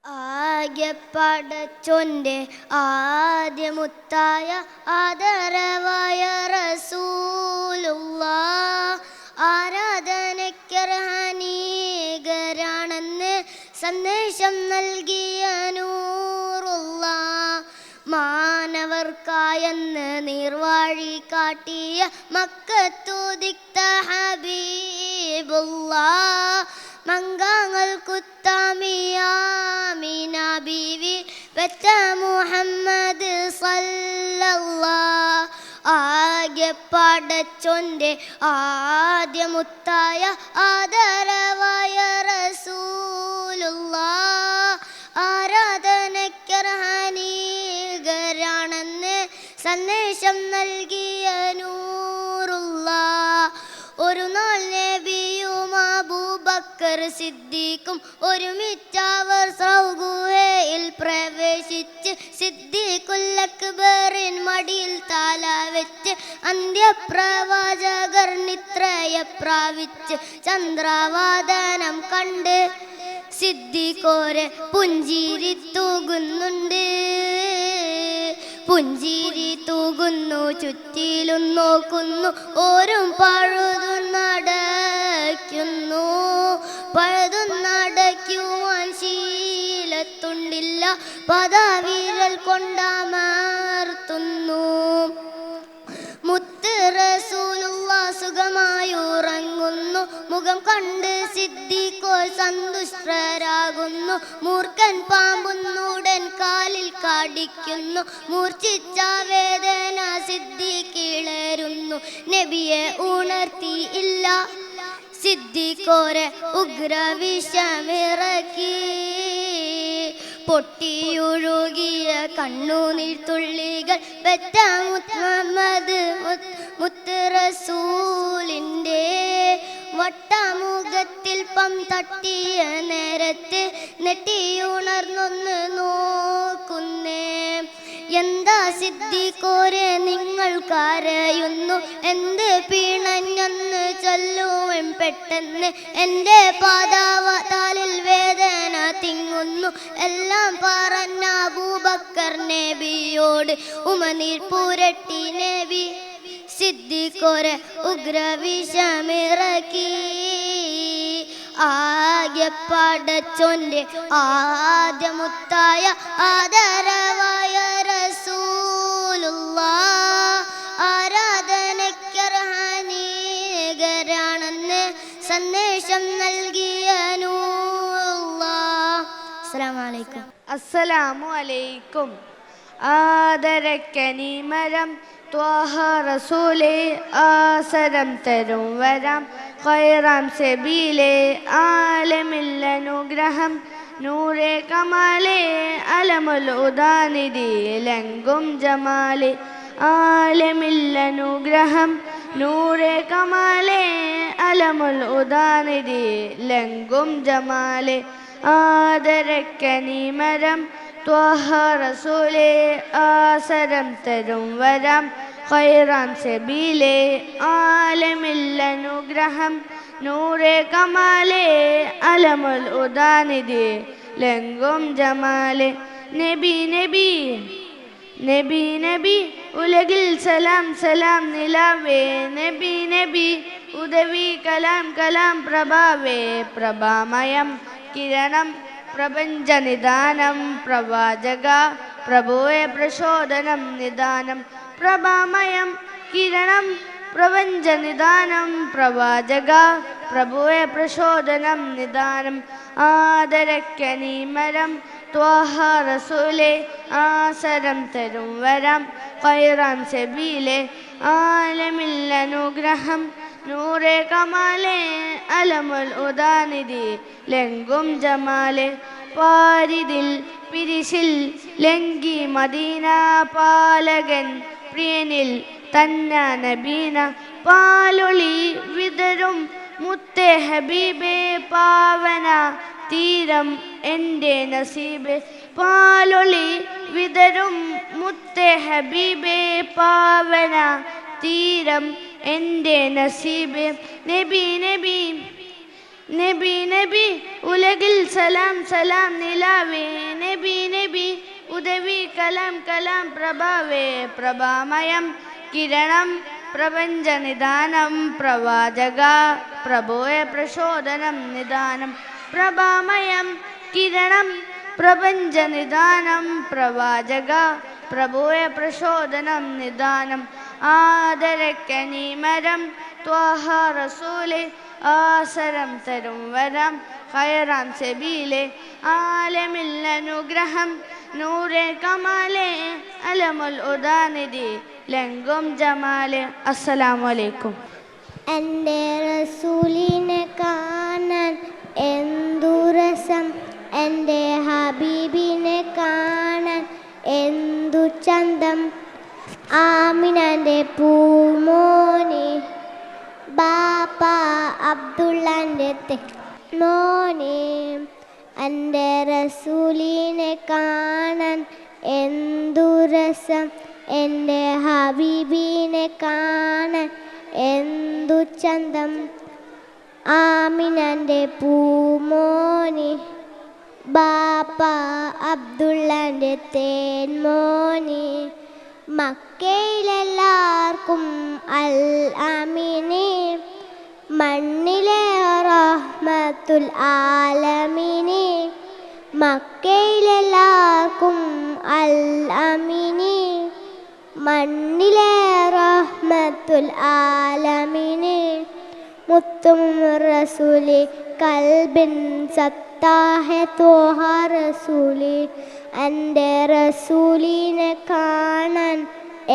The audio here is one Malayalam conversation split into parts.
ആകെ പടച്ചോന്റെ ആദ്യമുത്തായ ആദരവായ റസൂലുള്ളാഹ് ആരാധനയ്ക്കർഹനീകരാണെന്ന് സന്ദേശം നൽകിയ നൂറുള്ളാഹ് മാനവർക്കായെന്ന് നീർവാഴി കാട്ടിയ മക്കത്തുദിക്ത ഹബീബുള്ളാഹ് മംഗങ്ങൾ കുത്താമിയാമിന ബീവി പെറ്റ മുഹമ്മദ് സല്ലല്ലാഹ് ആകെ പടച്ചോന്റെ ആദ്യമുത്തായ ആദരവായ റസൂലുള്ളാഹ് ആരാധനയ്ക്കർഹനീകരാണെന്ന് സന്ദേശം നൽകിയ നൂറുള്ളാഹ് ഒരു നാൾ നബിയും അബൂബക്കർ സിദ്ദീഖും ഒരുമിച്ചവർ സൗഗുഹയിൽ പ്രവേശിച്ച് സിദ്ദീഖുൽ അക്ബറിൻ മടിയിൽ തല വെച്ച് അന്ത്യപ്രവാചകർ നിദ്രയെ പ്രാപിച്ച് ചന്ദ്രവാദനം കണ്ട് സിദ്ദീഖോരെ പുഞ്ചിരി തൂകുന്നുണ്ട്. പുഞ്ചിരി തൂകുന്നു, ചുറ്റിലും നോക്കുന്നു, ഓരും പഴുതു നടക്കുന്നു. പഴുതു നടക്കുവാൻ ശീലത്തുണ്ടില്ല, പദവിരൽ കൊണ്ടമർത്തുന്നു. മുത്ത് റസൂലുള്ളാഹ് സുഖമായി ഉറങ്ങുന്നു, മുഖം കണ്ട് സിദ്ദീഖോർ സന്തുഷ്ടരാകുന്നു. മൂർഖൻ പാമ്പുന്നുടൻ കാലിൽ കടിക്കുന്നു, മൂർച്ഛിച്ച വേദന സിദ്ദീഖിളരുന്നു. നബിയെ ഉണർത്തിയില്ല, സിദ്ദീഖോരെ ഉഗ്രവിഷമിറക്കി. പൊട്ടിയൊഴുകിയ കണ്ണുനീർ തുള്ളികൾ പെറ്റ മുഹമ്മദ് മുത്ത് റസൂലിൻ്റെ വട്ടമുഖത്തിൽ പം തട്ടിയ നേരത്ത് നെട്ടിയുണർന്നൊന്ന് നോക്കുന്നേ. എന്താ സിദ്ദീഖോരെ നിങ്ങൾ കരയുന്നു, എന്ത് പിണഞ്ഞെന്ന് ചൊല്ലുവൻ പെട്ടെന്ന്. എൻ്റെ പാദാവതാലിൽ വേദന തിങ്ങുന്നു, എല്ലാം പറഞ്ഞ അബൂബക്കർ നബിയോട് ഉമനീർ പുരട്ടി നബി. സിദ്ദീഖോരെ ഉഗ്രവിഷമിറക്കി. ആകെ പടച്ചോന്റെ ആദ്യമുത്തായ ആദരവായ റസൂലുള്ളാഹ് ആരാധനയ്ക്കർഹനീകരാണെന്ന് സന്ദേശം നൽകിയ നൂറുള്ളാഹ്. അസ്സലാമു അലൈക്കും. അസ്സലാമു അലൈക്കും. ആദരക്കനിമരം ത്വാഹ റസൂലേ ആസരം തരും വരാം ഖൈറാം സബീലേ ആലമില്ലനുഗ്രഹം നൂറേ കമാലേ അലമുൽ ഉദാനിധി ലങ്കും ജമാലേ ആലമില്ലനുഗ്രഹം നൂറേ കമാലേ അലമുൽ ഉദാനിധി ലങ്കും ജമാലേ ആദരക്കനിമരം ത്വാഹ റസൂലേ ആസരം തരും വരാം ഖൈറാം സബീലേ ആലമില്ലനുഗ്രഹം നൂറേ കമാലേ അലമുൽ ഉദാനിധി ലങ്കും ജമാലേ. നബി നബി നബി നബി ഉലകിൽ സലാം സലാം നിലാവേ. നബി നബി ഉദവി കലാം കലാം പ്രഭാവേ. പ്രഭാമയം കിരണം പ്രപഞ്ച നിദാനം പ്രവാചക പ്രഭുവേ പ്രചോദനം നിദാനം. പ്രഭാമയം കിരണം പ്രപഞ്ച നിദാനം പ്രവാചക പ്രഭുവേ പ്രചോദനം നിദാനം. ആദരക്കനിമരം ത്വാഹ റസൂലേ ആസരം തരും വരാം ഖൈറാം സബീലേ ആലമില്ലനുഗ്രഹം നൂറേ കമാലേ അലമുൽ ഉദാനിധി ലങ്കും ജമാലേ. പാരിതിൽ പിരിശിൽ ലങ്കി മദീന പാലകൻ പ്രിയനിൽ തന്ന നബീന. പാലൊളി വിതരും മുത്തേ ഹബീബേ പാവന തീരം എൻ്റെ നസീബേ. പാലൊളി വിതരും മുത്തേ ഹബീബേ പാവന തീരം എൻ്റെ നസീബേ. നബി നബി നബി നബി ഉലകിൽ സലാം സലാം നിലാവേ നബി നബി ഉദവി കലാം കലാം പ്രഭാവേ പ്രഭാമയം കിരണം പ്രപഞ്ച നിദാനം പ്രവാചക പ്രഭോയ പ്രചോദനം നിദാനം പ്രഭാമയം കിരണം പ്രപഞ്ച നിദാനം പ്രവാചക പ്രഭോയ പ്രചോദനം നിദാനം ആദരക്കനിമരം ത്വാഹ റസൂലെ ആസരം തരും വരം ഖൈറാം സബീലെ ആലമിൽ അനുഗ്രഹം നൂറെ കമാലെ അലമുൽ ഉദാനിധി ലെങ്കും ജമാലെ. അസ്സലാമു അലൈക്കും. എൻ്റെ റസൂലിനെ കാണാൻ എന്തു രസം, എൻ്റെ ഹബീബിനെ കാണാൻ എന്തു ചന്തം. ആമിനൻ്റെ പൂമോനെ ബാപ്പ അബ്ദുള്ളൻ്റെ മോനെ, എൻ്റെ റസൂലിനെ കാണാൻ എന്തു രസം, എൻ്റെ ഹബീബിനെ കാണാൻ എന്തു ചന്തം. ആമിനൻ്റെ പൂമോനെ ബാപ്പ അബ്ദുള്ളൻ്റെ തേൻമോനെ, മക്കയിലെല്ലാവർക്കും അൽ അമീനെ, മണ്ണിലെ റഹ്മത്തുൽ ആലമീനെ. മക്കയിലെല്ലാവർക്കും അൽ അമീനെ, മണ്ണിലെ റഹ്മത്തുൽ ആലമീനെ. മുത്തും റസൂലി കൽബിൻ സത്താഹെ തോഹ റസൂലി, എൻ്റെ റസൂലിനെ കാണാൻ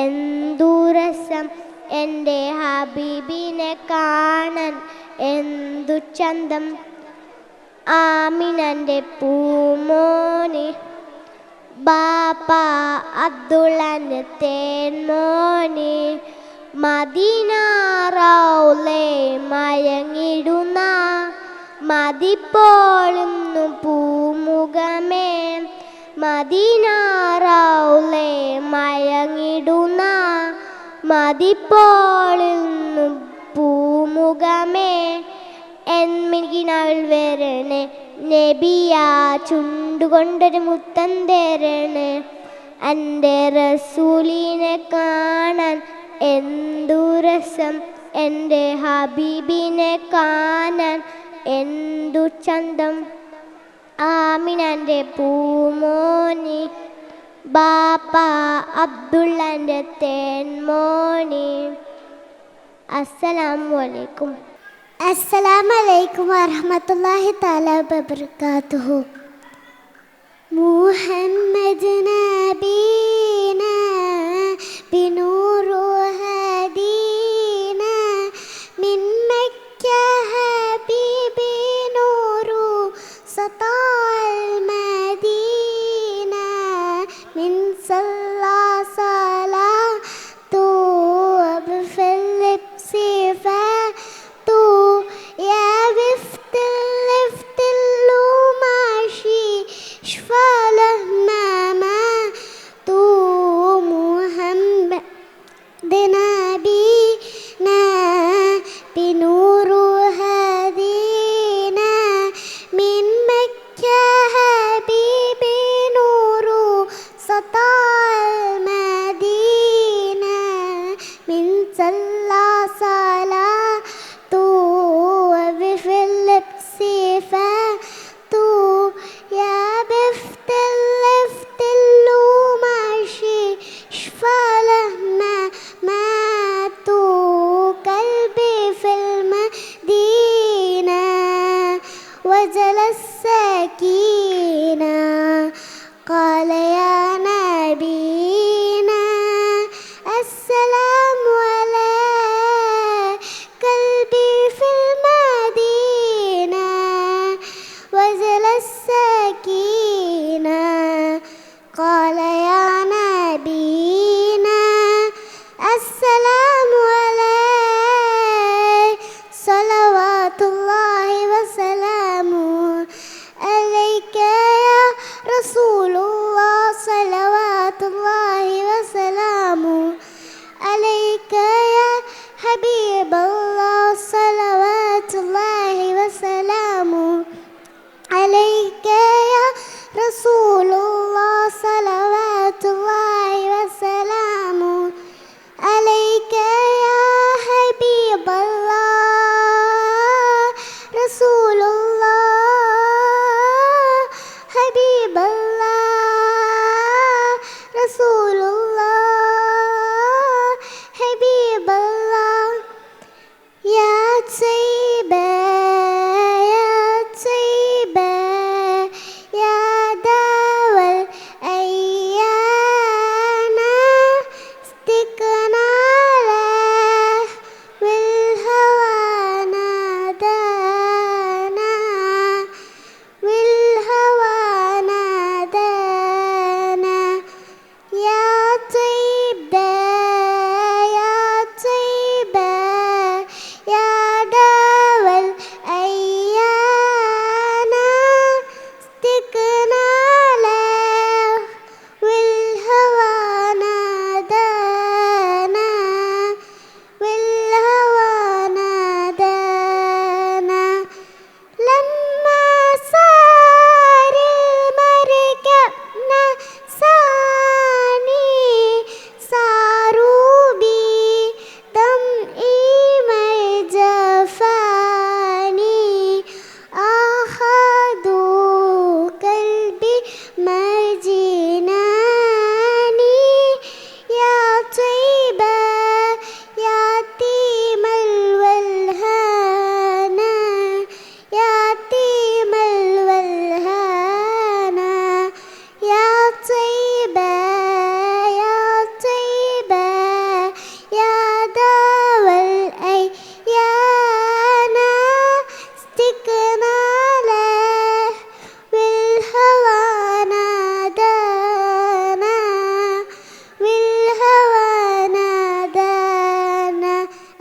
എന്തു രസം, എൻ്റെ ഹബീബിനെ കാണാൻ എന്തു ചന്തം. ആമിനൻ്റെ പൂമോനെ ബാപ്പ അബ്ദുള്ളൻ്റെ തേൻമോനെ, മദീന റൗളെ മയങ്ങിടുന്ന മതിപ്പോളുന്നു പൂമുഖമേ. മദീന റൗളെ മയങ്ങിടുന്ന മതിപ്പോളുന്നു പൂമുഖമേ. എന്മികിനാവിൽ വരണേ നബിയാ ചുണ്ടുകൊണ്ടൊരു മുത്തം തരണേ, എൻ്റെ റസൂലിനെ കാണാൻ എന്തു രസം, എൻ്റെ ഹബീബിനെ കാണാൻ എന്തു ചന്തം. ആമിനൻ്റെ പൂമോനെ ബാപ്പ അബ്ദുള്ളൻ്റെ തേൻമോനെ. അസ്സലാമു അലൈക്കും. അസ്സലാമു അലൈക്കും വറഹ്മത്തുള്ളാഹി തആല വബറകാതുഹു. മുഹമ്മദ് നബീന ബിനൂറു ഹദീന മിൻ മക്ക ഹബീബി നൂറു സതാൽ മദീന മിൻ സല്ലാ സലാത്തു ബിഫിൽ സിഫാ يا بفت اللوماشي شفاله ماما تو محمد نبينا بنور هدينا من مكة حبيبي نور سطع المدينة من صلى صلاة صفاته يا بفت اللوماشي شفا له ما ماتوا قلبي في المدينة وجل السكينة قال يا نبينا السلام عليك قلبي في المدينة وزل السكينة قال يا نبينا السلام عليك صلوات الله وسلامه عليك يا رسول الله صلوات الله റസൂലുള്ളാഹ് സ്വല്ലവാത്തുല്ലാഹി വസലാമു അലൈക യാ ഹബീബല്ലാഹ് റസൂലുള്ളാഹ് ഹബീബല്ലാഹ് റസൂലുള്ളാഹ് ഹബീബല്ലാഹ് യാ സയ്യിബാ യാ സയ്യിബാ യാ ദാവൽ അയ്യാനാ ഇസ്തിഖ്നാ വിൽ ഹവാനാ ദാനാ വിൽ ഹവാനാ ദാനാ യാ സയ്യിബാ യാ സയ്യിബാ യാ ദാവൽ അയ്യാനാ ഇസ്തിഖ്നാ വിൽ ഹവാനാ ദാനാ വിൽ ഹവാനാ ദാനാ لما صار المركب نساني صاروا بي دمعي جفاني أخذوا قلبي مجناني يا طيبة يا تيم الولهانا يا تيم الولهانا يا طيبة يا طيبة يا داوى الأيانا استكنا له بالهوانا دانا بالهوانا دانا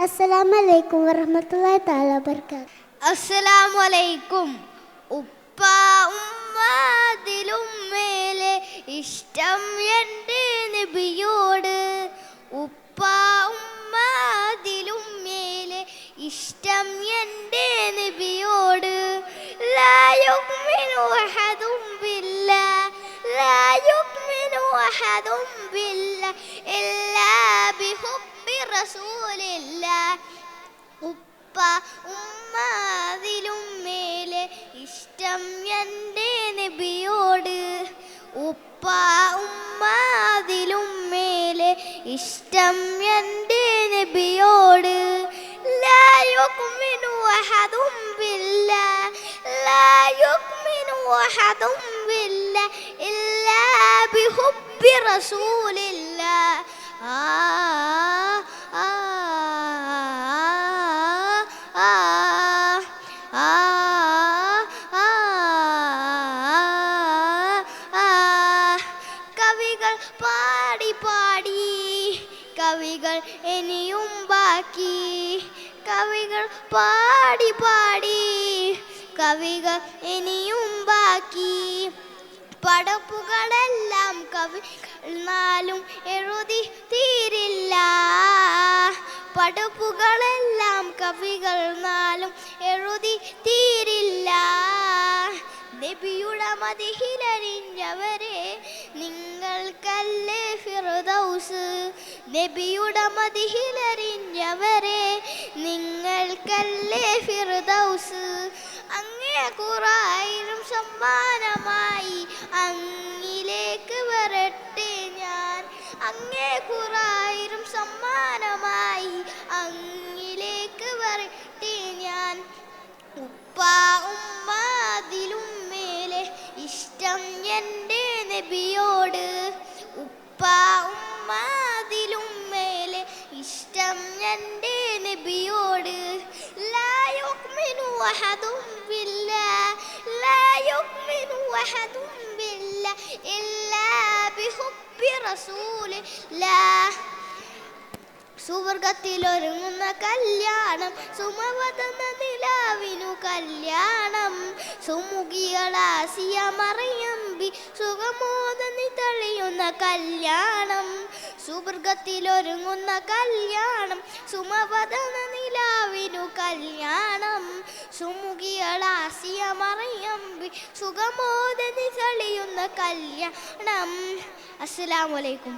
السلام عليكم ورحمة الله تعالى وبركاته അസ്സലാമു അലൈക്കും. ഉപ്പ ഉമ്മ അതിലും മേലെ ഇഷ്ടം എൻ്റെ നബിയോട്. ഉപ്പ ഉമ്മ അതിലും മേലെ ഇഷ്ടം എൻ്റെ നബിയോട്. ലാ യുഅ്മിനു അഹദും ബില്ലാഹ് ലാ യുഅ്മിനു അഹദും ബില്ലാഹ് ഇല്ലാ ബിഹുബ്ബി റസൂലില്ലാഹ്. ഉപ്പ ഉമ്മ അതിലും മേലെ ഇഷ്ടം എൻ്റെ നബിയോട്. ഉപ്പ ഉമ്മ അതിലും മേലെ ഇഷ്ടം എൻ്റെ നബിയോട്. ലാ യുഅ്മിനു അഹദും ബില്ലാഹ് ലാ യുഅ്മിനു അഹദും ബില്ലാഹ് ഇല്ലാ ബിഹുബ്ബി റസൂലില്ലാഹ്. കവികൾ പാടി പാടി കവികൾ ഇനിയും ബാക്കി. കവികൾ പാടി പാടി കവികൾ ഇനിയും ബാക്കി. പടപ്പുകളെല്ലാം കവിനാലും എഴുതി തീരില്ല. പടപ്പുകളെല്ലാം കവികൾ നാലും എഴുതി തീരില്ല. നബിയുടെ മദിഹിലറിഞ്ഞവരെ നിങ്ങൾക്കല്ലേ ഫിർദൗസ്. നബിയുടെ മദിഹിലറിഞ്ഞവരെ നിങ്ങൾക്കല്ലേ ഫിർദൗസ്. അങ്ങേ ഖുറായിലും സമ്മാനമായി അങ്ങിലേക്ക് വരട്ടെ ഞാൻ. അങ്ങേ ഖുറായിലും സമ്മാനമായി അങ്ങിലേക്ക് വരട്ടെ ഞാൻ. ഉപ്പ ഉമ്മ അതിലും മേലെ ഇഷ്ടം എൻ്റെ നബിയോട്. ഉപ്പ ഉമ്മ അതിലും മേലെ ഇഷ്ടം എൻ്റെ നബിയോട്. ലാ യുഅ്മിനു അഹദും ബില്ലാഹ് ലാ യുഅ്മിനു അഹദും ബില്ലാഹ് ഇല്ലാ ബിഹുബ്ബി റസൂലില്ലാഹ്. സുവർഗത്തിലൊരുങ്ങുന്ന കല്യാണം സുമവദന നിലാവിനു കല്യാണം. സുമുഖികളാസിയ മറിയമ്പി സുഖമോദനി തെളിയുന്ന കല്യാണം. സുവർഗത്തിലൊരുങ്ങുന്ന കല്യാണം സുമവദന നില നിലാവിനു കല്യാണം സുമുഖികളാസിയ മറിയം സുഖമോദനി തെളിയുന്ന കല്യാണം. അസ്സലാമു അലൈക്കും.